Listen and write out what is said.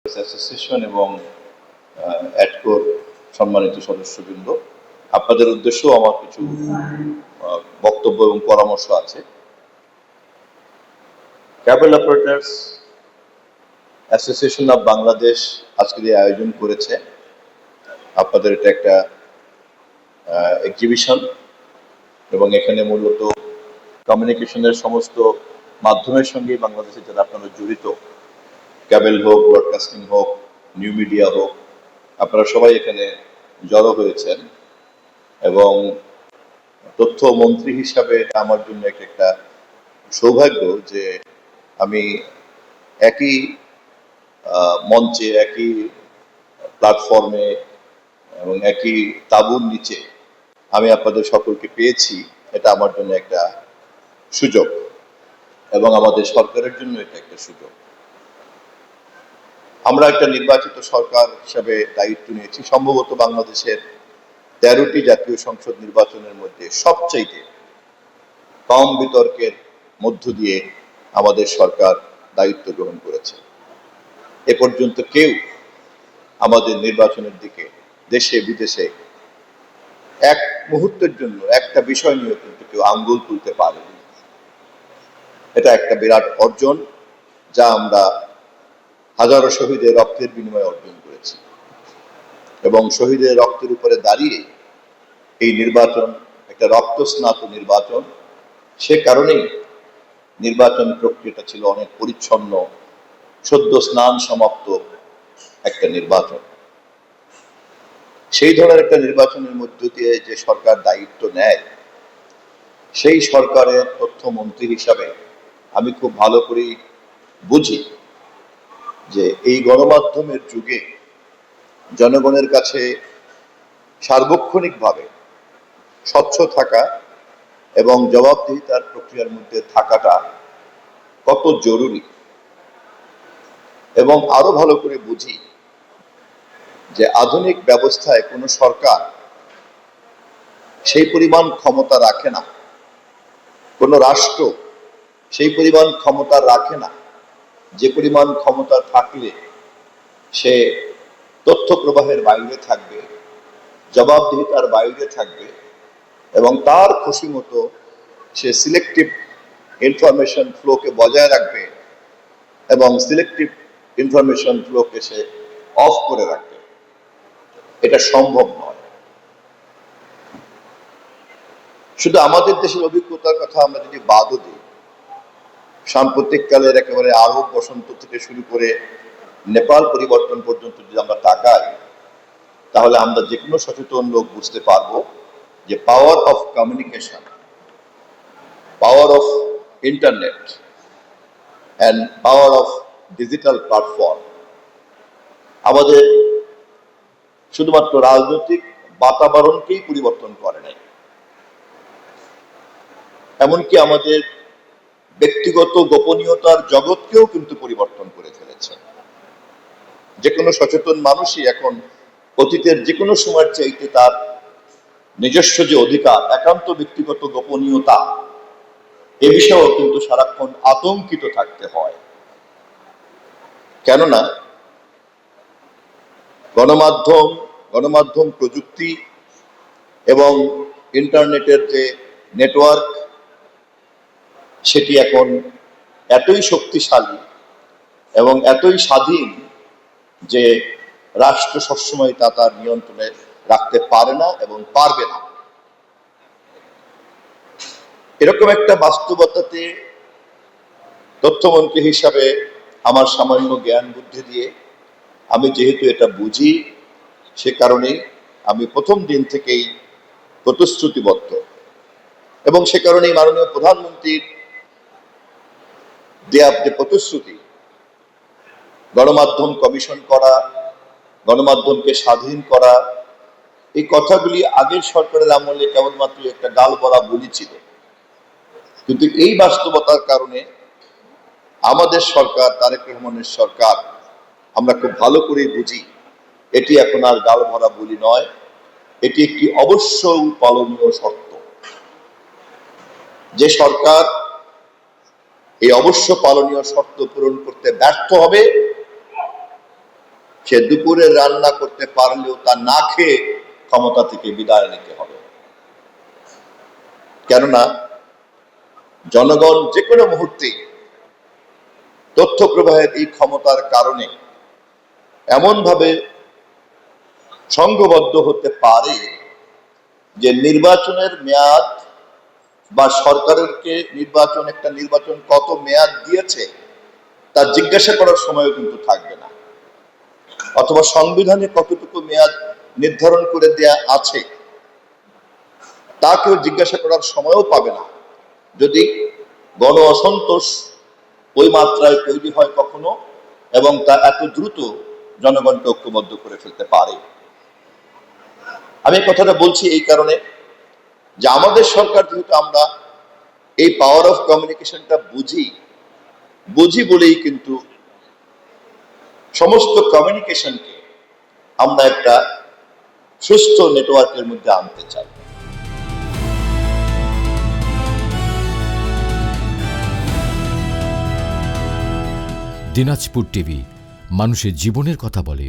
Association এবং অ্যাডকোর সম্মানিত সদস্যবৃন্দ, আপনাদের উদ্দেশ্যেও আমার কিছু বক্তব্য এবং পরামর্শ আছে। Cable operators association of Bangladesh আজকের এই আয়োজন করেছে। আপনাদের এটা একটা এক্সিবিশন এবং এখানে মূলত কমিউনিকেশনের সমস্ত মাধ্যমের সঙ্গে বাংলাদেশে যারা আপনারা জড়িত, ক্যাবেল হোক, ব্রডকাস্টিং হোক, নিউ মিডিয়া হোক, আপনারা সবাই এখানে জড়ো হয়েছেন এবং তথ্য মন্ত্রী হিসাবে আমার জন্য একটা সৌভাগ্য যে আমি একই মঞ্চে, একই প্ল্যাটফর্মে এবং একই তাঁবুর নিচে আমি আপনাদের সকলকে পেয়েছি। এটা আমার জন্য একটা সুযোগ এবং আমাদের সরকারের জন্য এটা একটা সুযোগ। আমরা একটা নির্বাচিত সরকার হিসাবে দায়িত্ব নিয়েছি। সম্ভবত বাংলাদেশের 13টি জাতীয় সংসদ নির্বাচনের মধ্যে সবচাইতে কম বিতর্কের মধ্য দিয়ে আমাদের সরকার দায়িত্ব গ্রহণ করেছে। এ পর্যন্ত কেউ আমাদের নির্বাচনের দিকে দেশে বিদেশে এক মুহূর্তের জন্য একটা বিষয় নিয়ে কিন্তু কেউ আঙ্গুল তুলতে পারেনি। এটা একটা বিরাট অর্জন, যা আমরা হাজারো শহীদের রক্তের বিনিময়ে অর্জন করেছি এবং শহীদের রক্তের উপরে দাঁড়িয়ে এই নির্বাচন একটা রক্তস্নাত নির্বাচন। সে কারণেই নির্বাচন প্রক্রিয়াটা ছিল অনেক পরিচ্ছন্ন, সদ্য স্নান সমাপ্ত একটা নির্বাচন। সেই ধরনের একটা নির্বাচনের মধ্য দিয়ে যে সরকার দায়িত্ব নেয়, সেই সরকারের তথ্যমন্ত্রী হিসাবে আমি খুব ভালো করেই বুঝি যে এই গণমাধ্যমের যুগে জনগণের কাছে সার্বক্ষণিকভাবে স্বচ্ছ থাকা এবং জবাবদিহিতার প্রক্রিয়ার মধ্যে থাকাটা কত জরুরি। এবং আরো ভালো করে বুঝি যে আধুনিক ব্যবস্থায় কোনো সরকার সেই পরিমাণ ক্ষমতা রাখে না, কোনো রাষ্ট্র সেই পরিমাণ ক্ষমতা রাখে না যে পরিমাণ ক্ষমতা থাকলে সে তথ্য প্রবাহের বাইরে থাকবে, জবাবদিহিতার বাইরে থাকবে এবং তার খুশি মতো সে সিলেক্টিভ ইনফরমেশন ফ্লোকে বজায় রাখবে এবং সিলেক্টিভ ইনফরমেশন ফ্লোকে সে অফ করে রাখবে। এটা সম্ভব নয়। শুধু আমাদের দেশের অভিজ্ঞতার কথা আমরা যদি বাদও দিই, সাম্প্রতিক কালের একেবারে আরব বসন্ত থেকে শুরু করে নেপাল পরিবর্তন পর্যন্ত যদি আমরা তাকাই, তাহলে আমরা যে কোনো সচেতন লোক বুঝতে পারবো যে power of communication, power of internet and power of digital platform আমাদের শুধুমাত্র রাজনৈতিক বাতাবরণকেই পরিবর্তন করে নাই, এমনকি আমাদের ব্যক্তিগত গোপনীয়তার জগৎকেও কিন্তু পরিবর্তন করে ফেলেছে। যে কোনো সচেতন মানুষই এখন অতীতের যে কোনো সময়ের চাইতে তার নিজস্ব যে অধিকার, একান্ত ব্যক্তিগত গোপনীয়তা, এ বিষয়েও কিন্তু সারাক্ষণ আতঙ্কিত থাকতে হয়। কেননা গণমাধ্যম প্রযুক্তি এবং ইন্টারনেটের যে নেটওয়ার্ক, সেটি এখন এতই শক্তিশালী এবং এতই স্বাধীন যে রাষ্ট্র সবসময় তা তার নিয়ন্ত্রণে রাখতে পারে না এবং পারবে না। এরকম একটা বাস্তবতাতে তথ্যমন্ত্রী হিসাবে আমার সামান্য জ্ঞান বুদ্ধি দিয়ে আমি যেহেতু এটা বুঝি, সে কারণেই আমি প্রথম দিন থেকেই প্রতিশ্রুতিবদ্ধ এবং সে কারণেই মাননীয় প্রধানমন্ত্রীর দেয়া যে প্রতিশ্রুতি, গণমাধ্যম কমিশন করা, গণমাধ্যমকে স্বাধীন করা, এই কথাগুলি আগের সরকারের আমলে কেবলমাত্র একটা গাল বলা বলি ছিল। কিন্তু এই বাস্তবতার কারণে আমাদের সরকার, তারেক রহমানের সরকার, আমরা খুব ভালো করে বুঝি এটি এখন আর গাল ভরা বলি নয়, এটি একটি অবশ্যই পালনীয় শর্ত। যে সরকার এই অবশ্য পালনীয় শর্ত পূরণ করতে ব্যর্থ হবে, সে দুপুরে রান্না করতে পারলেও তা না খেয়ে ক্ষমতা থেকে বিদায় নিতে হবে। কেননা জনগণ যে কোনো মুহূর্তে তথ্য প্রবাহের এই ক্ষমতার কারণে এমনভাবে সংঘবদ্ধ হতে পারে যে নির্বাচনের মেয়াদ বা সরকারকে নির্বাচন কত মেয়াদ দিয়েছে তা জিজ্ঞাসা করার সময়ও কিন্তু থাকবে না, অথবা সংবিধানে কতটুকু মেয়াদ নির্ধারণ করে দেয়া আছে তা কেউ জিজ্ঞাসা করার সময়ও পাবে না, যদি গণ অসন্তোষ ওই মাত্রায় তৈরি হয় কখনো এবং তা এত দ্রুত জনগণকে ঐক্যবদ্ধ করে ফেলতে পারে। আমি কথাটা বলছি এই কারণে যে আমাদের সরকার, যেহেতু আমরা এই পাওয়ার অফ কমিউনিকেশনটা বুঝি বলেই কিন্তু সমস্ত কমিউনিকেশনকে আমরা একটা সুস্থ নেটওয়ার্কের মধ্যে আনতে চাই। দিনাজপুর টিভি, মানুষের জীবনের কথা বলে।